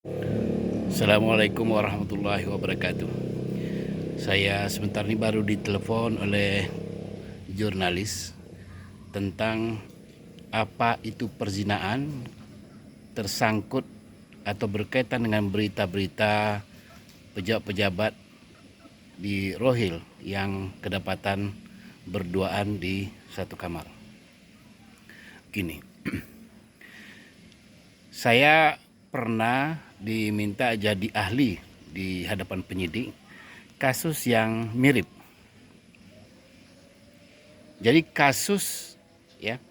Assalamualaikum warahmatullahi wabarakatuh. Saya sebentar ini baru ditelepon oleh jurnalis tentang apa itu perzinaan, tersangkut atau berkaitan dengan berita-berita pejabat-pejabat di Rohil yang kedapatan berduaan di satu kamar. Gini, saya pernah diminta jadi ahli di hadapan penyidik kasus yang mirip. Jadi kasus ya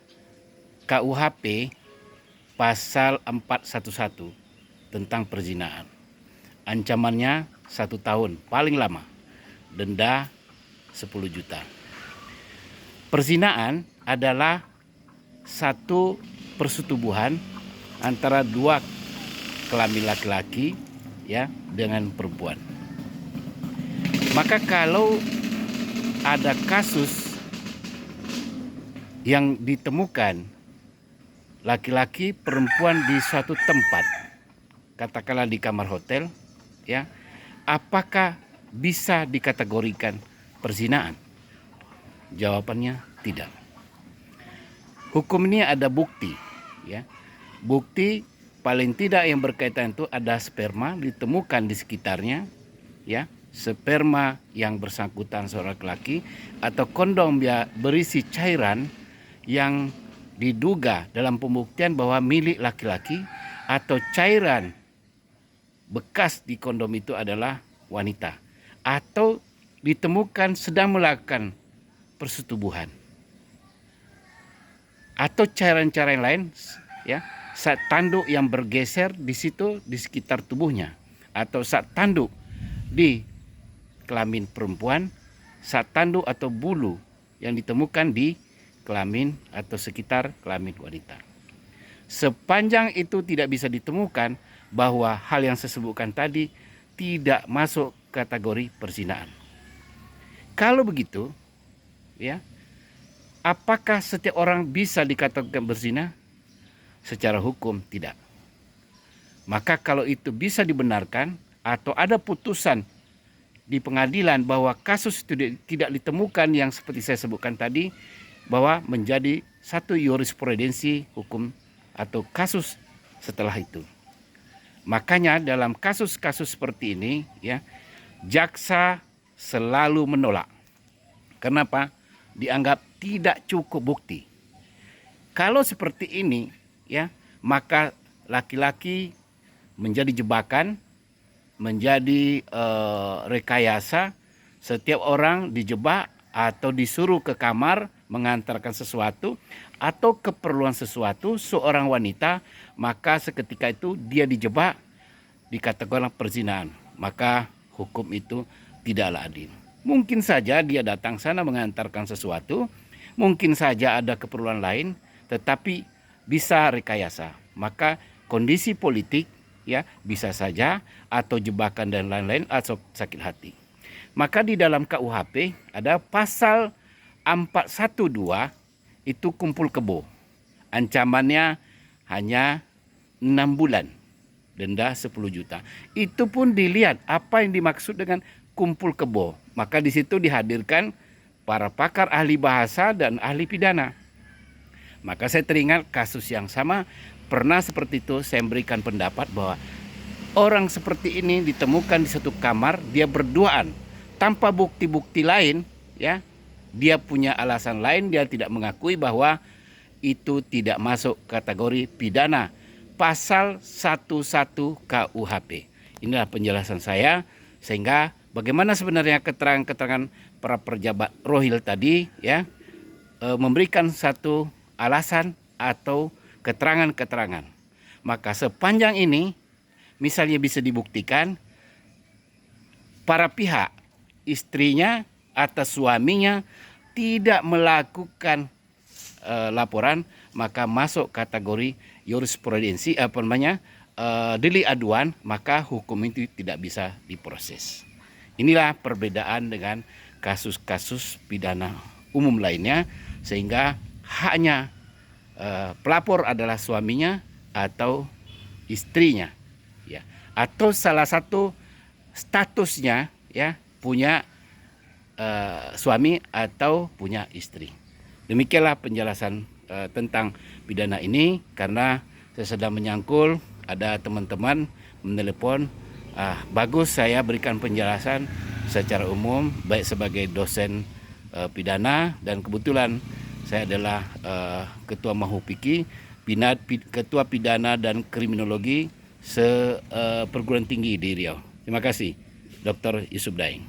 KUHP pasal 411 tentang perzinaan. Ancamannya 1 tahun paling lama, denda 10 juta. Perzinaan adalah satu persetubuhan antara dua kelamin laki-laki ya dengan perempuan. Maka kalau ada kasus yang ditemukan laki-laki perempuan di suatu tempat, katakanlah di kamar hotel ya, apakah bisa dikategorikan perzinaan? Jawabannya tidak. Hukum ini ada bukti ya. Bukti paling tidak yang berkaitan itu ada sperma ditemukan di sekitarnya ya, sperma yang bersangkutan seorang laki atau kondom berisi cairan yang diduga dalam pembuktian bahwa milik laki-laki atau cairan bekas di kondom itu adalah wanita atau ditemukan sedang melakukan persetubuhan atau cairan-cairan lain ya, saat tanduk yang bergeser di situ di sekitar tubuhnya atau saat tanduk di kelamin perempuan, saat tanduk atau bulu yang ditemukan di kelamin atau sekitar kelamin wanita. Sepanjang itu tidak bisa ditemukan bahwa hal yang saya sebutkan tadi tidak masuk kategori perzinaan. Kalau begitu, ya, apakah setiap orang bisa dikatakan berzina? Secara hukum tidak. Maka kalau itu bisa dibenarkan atau ada putusan di pengadilan bahwa kasus itu tidak ditemukan yang seperti saya sebutkan tadi, bahwa menjadi satu jurisprudensi hukum atau kasus setelah itu. Makanya dalam kasus-kasus seperti ini ya, jaksa selalu menolak. Kenapa? Dianggap tidak cukup bukti. Kalau seperti ini ya, maka laki-laki menjadi jebakan, menjadi rekayasa. Setiap orang dijebak atau disuruh ke kamar mengantarkan sesuatu atau keperluan sesuatu seorang wanita, maka seketika itu dia dijebak, dikatakan perzinaan. Maka hukum itu tidaklah adil. Mungkin saja dia datang sana mengantarkan sesuatu, mungkin saja ada keperluan lain, tetapi bisa rekayasa. Maka kondisi politik ya bisa saja, atau jebakan dan lain-lain, atau sakit hati. Maka di dalam KUHP ada pasal 412 itu kumpul kebo. Ancamannya hanya 6 bulan, denda 10 juta. Itu pun dilihat apa yang dimaksud dengan kumpul kebo. Maka di situ dihadirkan para pakar ahli bahasa dan ahli pidana. Maka saya teringat kasus yang sama, pernah seperti itu saya memberikan pendapat bahwa orang seperti ini ditemukan di satu kamar, dia berduaan tanpa bukti-bukti lain ya. Dia punya alasan lain, dia tidak mengakui bahwa itu tidak masuk kategori pidana pasal 11 KUHP. Inilah penjelasan saya, sehingga bagaimana sebenarnya keterangan-keterangan para pejabat Rohil tadi ya, memberikan satu alasan atau keterangan-keterangan. Maka sepanjang ini misalnya bisa dibuktikan para pihak, istrinya atau suaminya tidak melakukan laporan, maka masuk kategori jurisprudensi delik aduan, maka hukum itu tidak bisa diproses. Inilah perbedaan dengan kasus-kasus pidana umum lainnya, sehingga haknya pelapor adalah suaminya atau istrinya ya. atau salah satu statusnya ya punya suami atau punya istri. Demikianlah penjelasan tentang pidana ini, karena saya sedang menyangkul ada teman-teman menelepon. Bagus saya berikan penjelasan secara umum baik sebagai dosen pidana, dan kebetulan saya adalah ketua Mahupiki, ketua pidana dan kriminologi perguruan tinggi di Riau. Terima kasih, Dr. Yusuf Daeng.